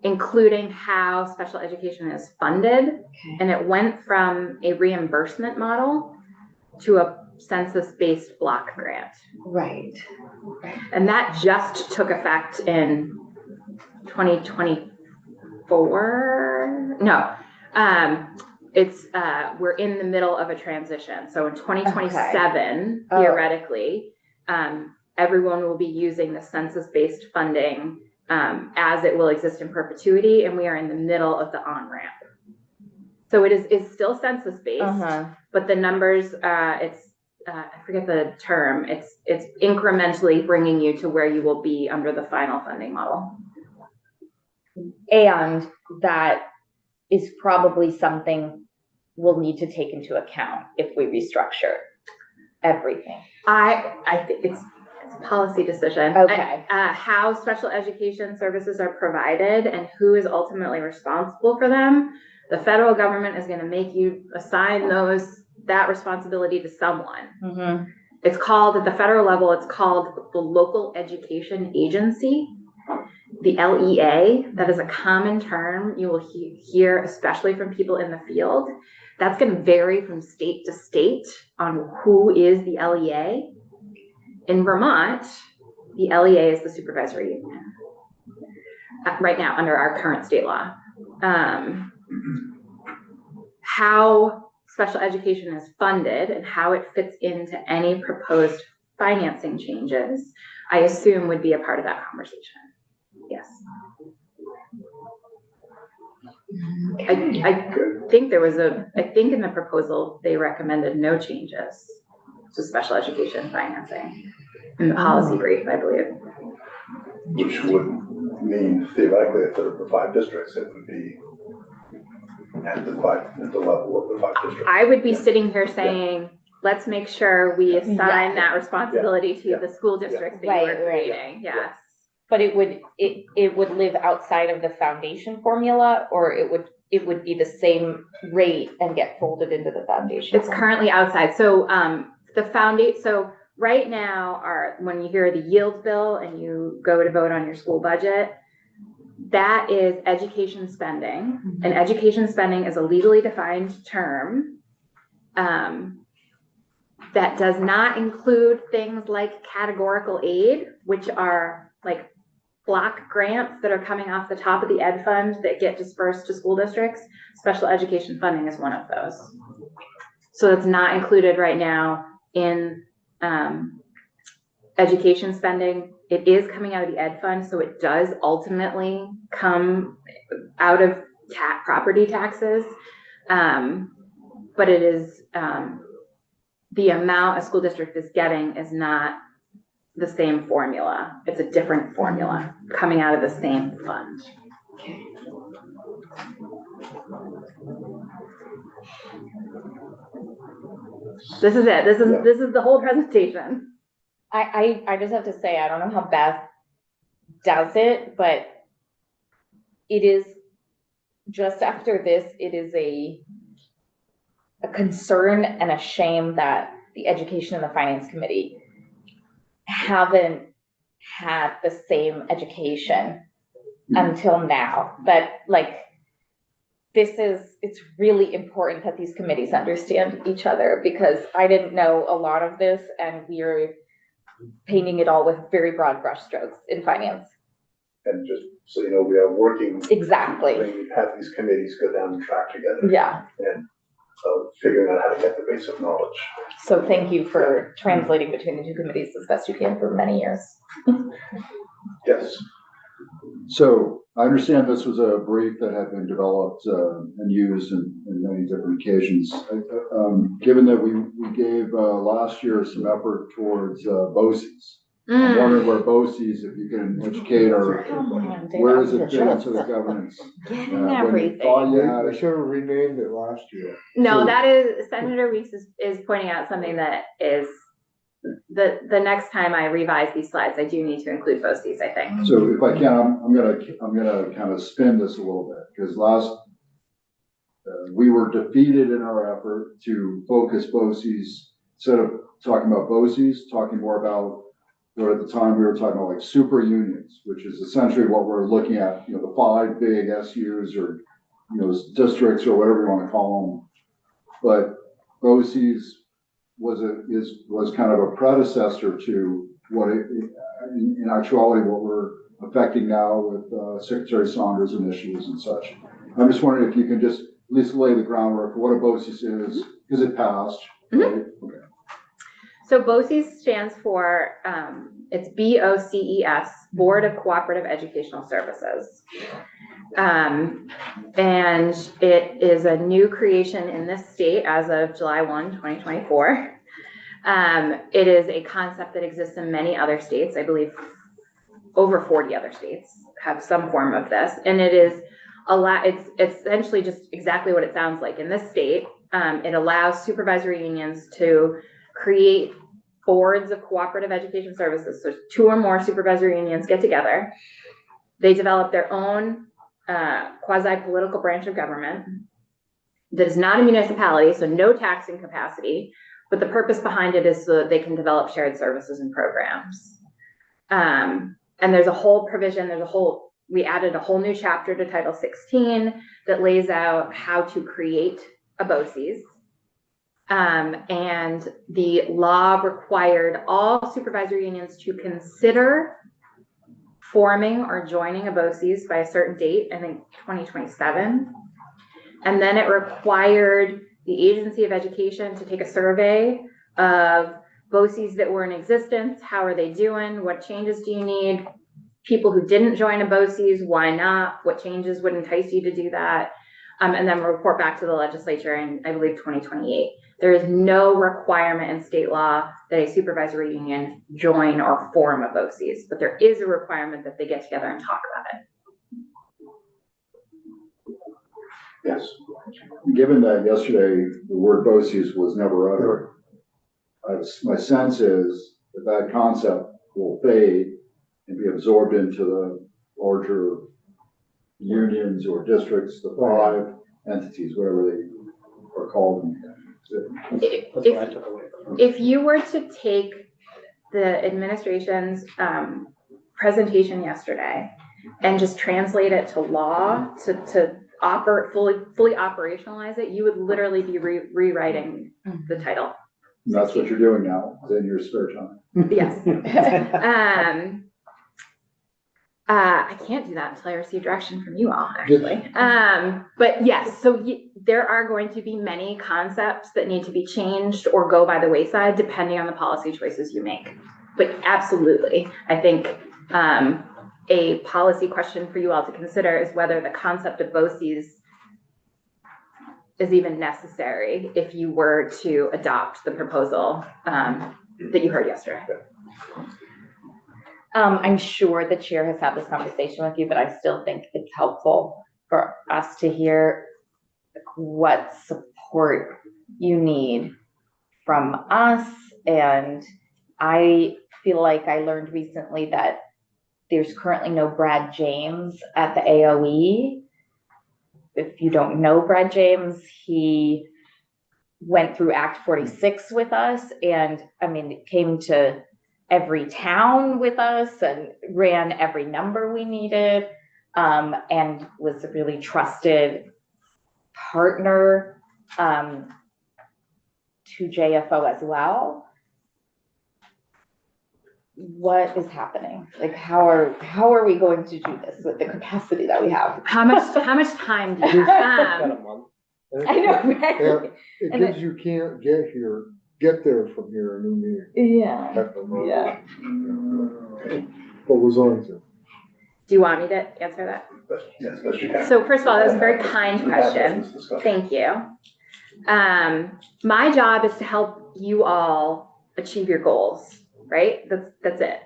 including how special education is funded. Okay. And it went from a reimbursement model to a census-based block grant. Right. And that just took effect in 2024. No, we're in the middle of a transition. So in 2027, theoretically, everyone will be using the census-based funding as it will exist in perpetuity, and we are in the middle of the on-ramp. So it's still census-based, but the numbers, I forget the term, it's incrementally bringing you to where you will be under the final funding model. And that is probably something we'll need to take into account if we restructure everything. I think it's a policy decision. Okay. How special education services are provided and who is ultimately responsible for them. The federal government is gonna make you assign that responsibility to someone. Mm-hmm. It's called, at the federal level, it's called the Local Education Agency, the LEA. That is a common term you will hear, especially from people in the field. That's going to vary from state to state on who is the LEA. In Vermont, the LEA is the supervisory union right now under our current state law. How special education is funded and how it fits into any proposed financing changes, I assume would be a part of that conversation. Yes. I think there was I think in the proposal, they recommended no changes to special education financing in the policy brief, I believe. Which would mean theoretically, if there were 5 districts, it would be at the level of the 5 districts. I would be sitting here saying, let's make sure we assign that responsibility to the school districts that you are creating. Yes. But it would live outside of the foundation formula, or it would be the same rate and get folded into the foundation? It's currently outside. So so right now, when you hear the yield bill and you go to vote on your school budget, that is education spending. Mm-hmm. And education spending is a legally defined term that does not include things like categorical aid, which are like block grants that are coming off the top of the ed fund that get dispersed to school districts. Special education funding is one of those. So it's not included right now in education spending. It is coming out of the ed fund, so it does ultimately come out of property taxes. But it is, the amount a school district is getting is not the same formula. It's a different formula coming out of the same fund. Okay. This is it. This is the whole presentation. I just have to say, I don't know how Beth does it, but it is just after this, it is a concern and a shame that the Education and the Finance Committee haven't had the same education until now. But like, it's really important that these committees understand each other, because I didn't know a lot of this, and we're painting it all with very broad brushstrokes in finance. And just so you know, we are working. Exactly. We have these committees go down the track together. Yeah. And figuring out how to get the basic knowledge. So thank you for translating between the two committees as best you can for many years. Yes. So I understand this was a brief that had been developed and used in many different occasions. Given that we gave last year some effort towards BOCES, I'm wondering where BOCES, if you can educate our, where does it fit into the governance? We should have renamed it last year. No, So- that is, Senator Weeks is pointing out something that is, the next time I revise these slides, I do need to include BOCES, I think. So if I can, I'm gonna kind of spin this a little bit, because we were defeated in our effort to focus BOCES, instead of talking about BOCES, talking more about what at the time we were talking about like super unions, which is essentially what we're looking at, the 5 big SUs or, districts or whatever you want to call them. But BOCES was kind of a predecessor to what in actuality, what we're affecting now with Secretary Saunders' initiatives and such. I'm just wondering if you can just at least lay the groundwork for what a BOCES is, because it passed. Right? Okay. So BOCES stands for, it's BOCES, Board of Cooperative Educational Services. And it is a new creation in this state as of July 1, 2024. It is a concept that exists in many other states. I believe over 40 other states have some form of this, and it's essentially just exactly what it sounds like. In this state, it allows supervisory unions to create boards of cooperative education services. So 2 or more supervisory unions get together. They develop their own quasi-political branch of government that is not a municipality, so no taxing capacity, but the purpose behind it is so that they can develop shared services and programs. And there's a whole provision, we added a whole new chapter to Title 16 that lays out how to create a BOCES. And the law required all supervisory unions to consider forming or joining a BOCES by a certain date, I think 2027. And then it required the Agency of Education to take a survey of BOCES that were in existence. How are they doing? What changes do you need? People who didn't join a BOCES, why not? What changes would entice you to do that? And then report back to the legislature in, I believe, 2028. There is no requirement in state law that a supervisory union join or form a BOCES, but there is a requirement that they get together and talk about it. Yes. Given that yesterday the word BOCES was never uttered, my sense is that that concept will fade and be absorbed into the larger unions or districts, the 5 entities, whatever they are called. That's what I took away from it. If you were to take the administration's presentation yesterday and just translate it to law, to fully operationalize it, you would literally be rewriting the title. And that's what you're doing now in your spare time. Yes. I can't do that until I receive direction from you all, actually. But yes, so there are going to be many concepts that need to be changed or go by the wayside depending on the policy choices you make. But absolutely, I think a policy question for you all to consider is whether the concept of BOCES is even necessary if you were to adopt the proposal that you heard yesterday. I'm sure the chair has had this conversation with you, but I still think it's helpful for us to hear what support you need from us. And I feel like I learned recently that there's currently no Brad James at the AOE. If you don't know Brad James, he went through Act 46 with us, and I mean, it came to every town with us and ran every number we needed, and was a really trusted partner to JFO as well. What is happening? Like, how are we going to do this with the capacity that we have? How much time do you have? About a month. I know, right? It And gives you can't get there from here in a meeting. Yeah. At the moment. Yeah. What was on to? Do you want me to answer that? Yes, best you can. So first of all, that was a very kind We have question. this discussion. Thank you. My job is to help you all achieve your goals, right? That's it.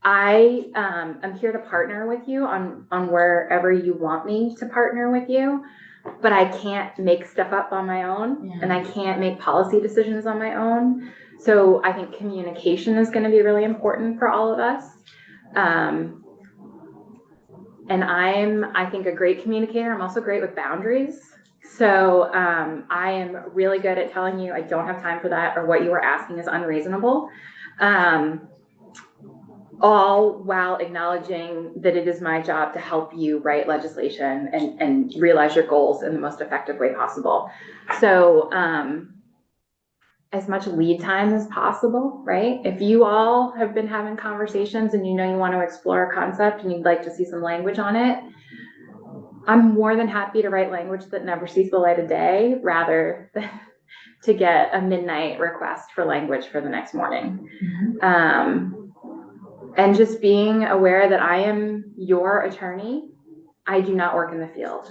I am here to partner with you on wherever you want me to partner with you, but I can't make stuff up on my own, and I can't make policy decisions on my own. So I think communication is going to be really important for all of us. And I think, a great communicator. I'm also great with boundaries. So I am really good at telling you I don't have time for that, or what you were asking is unreasonable. All while acknowledging that it is my job to help you write legislation and realize your goals in the most effective way possible. So as much lead time as possible, right? If you all have been having conversations and you know you want to explore a concept and you'd like to see some language on it, I'm more than happy to write language that never sees the light of day, rather than to get a midnight request for language for the next morning. And just being aware that I am your attorney. I do not work in the field.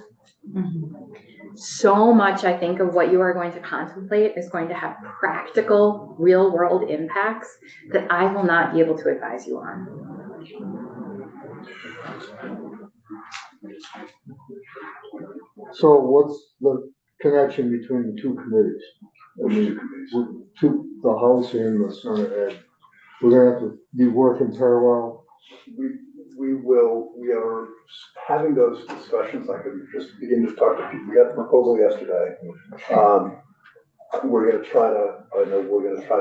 so much, I think, of what you are going to contemplate is going to have practical, real world impacts that I will not be able to advise you on. So what's the connection between the two committees? Which two committees? The House and the Senate, and we're gonna have to be working parallel. We are having those discussions. I can just begin to talk to people. We got the proposal yesterday. We're gonna try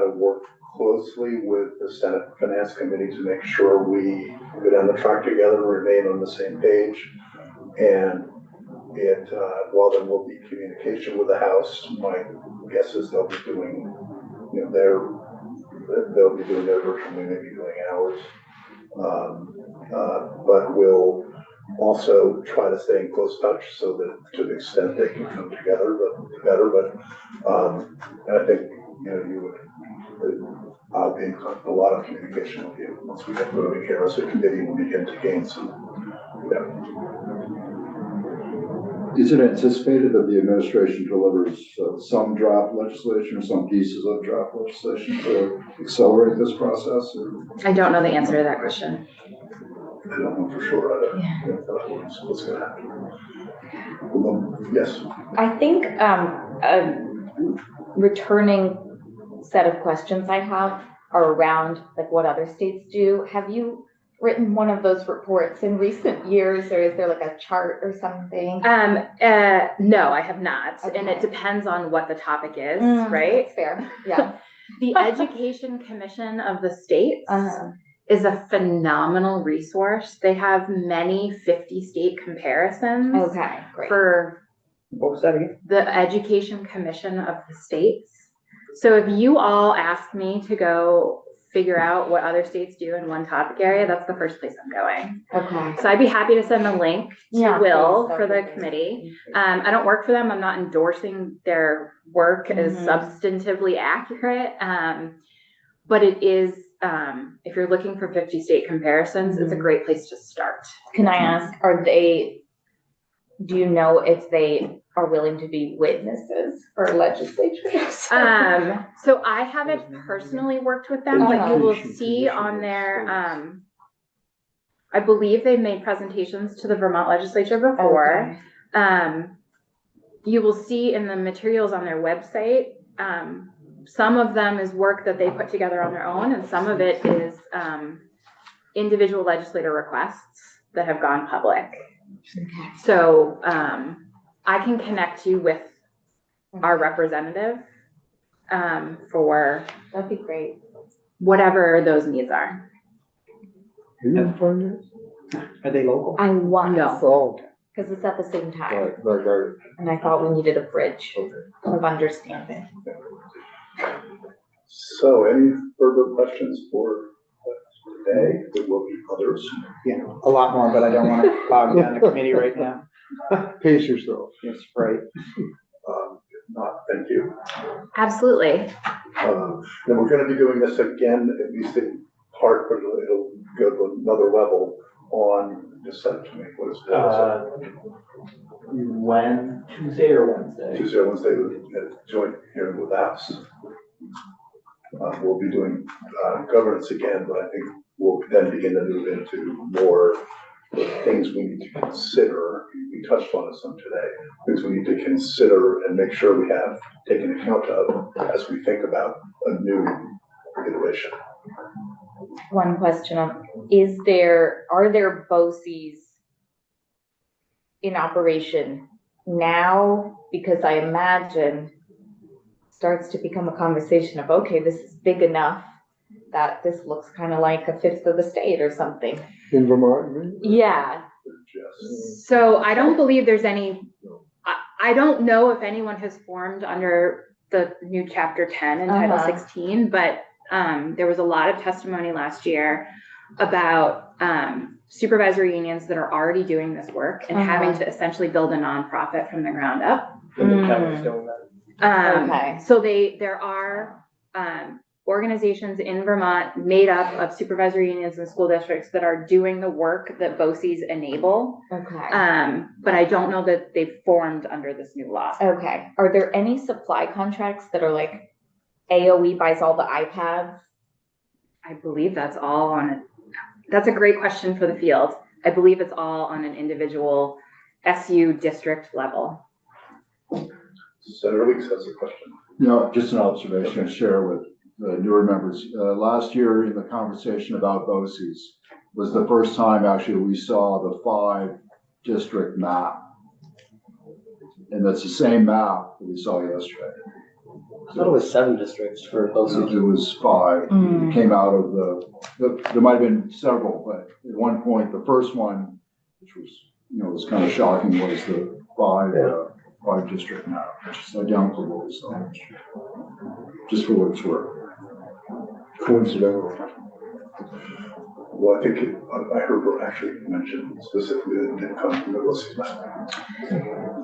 to work closely with the Senate Finance Committee to make sure we go down the track together and remain on the same page. And while there will be communication with the House, my guess is they'll be doing, they'll be doing their version, we may be doing ours. But we'll also try to stay in close touch so that to the extent they can come together, but better. And I think, I'll be in a lot of communication with you once we get moving here as a committee and begin to gain some, Is it anticipated that the administration delivers some draft legislation or some pieces of draft legislation to accelerate this process? Or? I don't know the answer to that question. I don't know for sure. I don't know what's going to happen. Yes. I think a returning set of questions I have are around like what other states do. Have you written one of those reports in recent years, or is there like a chart or something? No, I have not. Okay. And it depends on what the topic is, Mm, right? That's fair. Yeah. The Education Commission of the states is a phenomenal resource. They have many 50-state comparisons Okay, great. for What was that again? the Education Commission of the states. So if you all ask me to go figure out what other states do in one topic area, that's the first place I'm going. Okay. So I'd be happy to send a link to Yeah, Will please, for the that'd be committee. I don't work for them. I'm not endorsing their work as substantively accurate. But it is, if you're looking for 50-state comparisons, it's a great place to start. Can I ask, do you know if they are willing to be witnesses for legislatures? So I haven't personally worked with them, but you will see on their, I believe they've made presentations to the Vermont legislature before. Okay. You will see in the materials on their website, some of them is work that they put together on their own, and some of it is individual legislator requests that have gone public. Okay. So I can connect you with our representative for That'd be great. whatever those needs are. Are you in finance? Are they local? I was. No. Oh, Because it's at the same time, right. and I thought we needed a bridge Okay. of understanding. So any further questions for today? There will be others. Yeah, a lot more, but I don't want to bog down the committee right now. Pace yourself. Yes, right. If not, thank you. Absolutely. Then we're going to be doing this again, at least in part, but it'll go to another level on this Tuesday or Wednesday? Tuesday or Wednesday, at joint hearing with the House. We'll be doing governance again, but I think we'll then begin to move into more things we need to consider. We touched on some today, things we need to consider and make sure we have taken account of as we think about a new iteration. One question are there BOCES in operation now? Because I imagine starts to become a conversation of, okay, this is big enough that this looks kind of like a fifth of the state or something. In Vermont, you mean? Yeah. Just So I don't believe there's any, I don't know if anyone has formed under the new chapter 10 in Title 16, but there was a lot of testimony last year about supervisory unions that are already doing this work and having to essentially build a nonprofit from the ground up. And the county's doing that. Okay. So there are organizations in Vermont made up of supervisory unions and school districts that are doing the work that BOCES enable. Okay. But I don't know that they've formed under this new law. Okay. Are there any supply contracts that are like AOE buys all the iPads? I believe that's all on it. That's a great question for the field. I believe it's all on an individual SU district level. Senator Weeks has a question. You know, just an observation to share with the newer members. Last year in the conversation about BOCES was the first time actually we saw the 5-district map. And that's the same map that we saw yesterday. I thought it was 7 districts for both. It was 5. It came out of there might have been several, but at one point, the first one, which was, was kind of shocking, was the 5-district map, which is identical to what we saw. Just for what it's worth. Coincidental. Well, I think I heard her actually mention specifically that it didn't come from the BOCES map.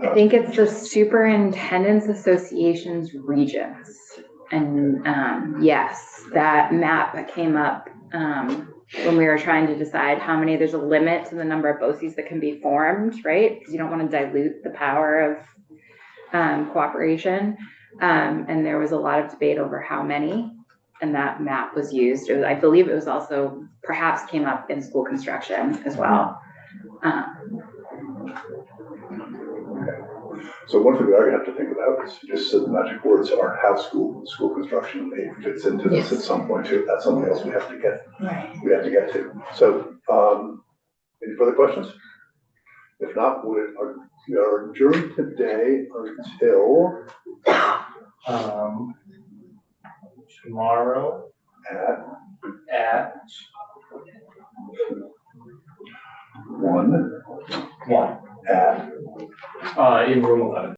I think it's the Superintendent's Association's regions. And yes, that map that came up when we were trying to decide how many, there's a limit to the number of BOCES that can be formed, right? Because you don't want to dilute the power of cooperation. And there was a lot of debate over how many, and that map was used. I believe it was also perhaps came up in school construction as well. So one thing that I'm gonna have to think about is you just said the magic words are house school construction. It fits into this at some point too. That's something else we have to get. We have to get to. So, any further questions? If not, we are adjourned today until Tomorrow at at 1 1 at in room 11.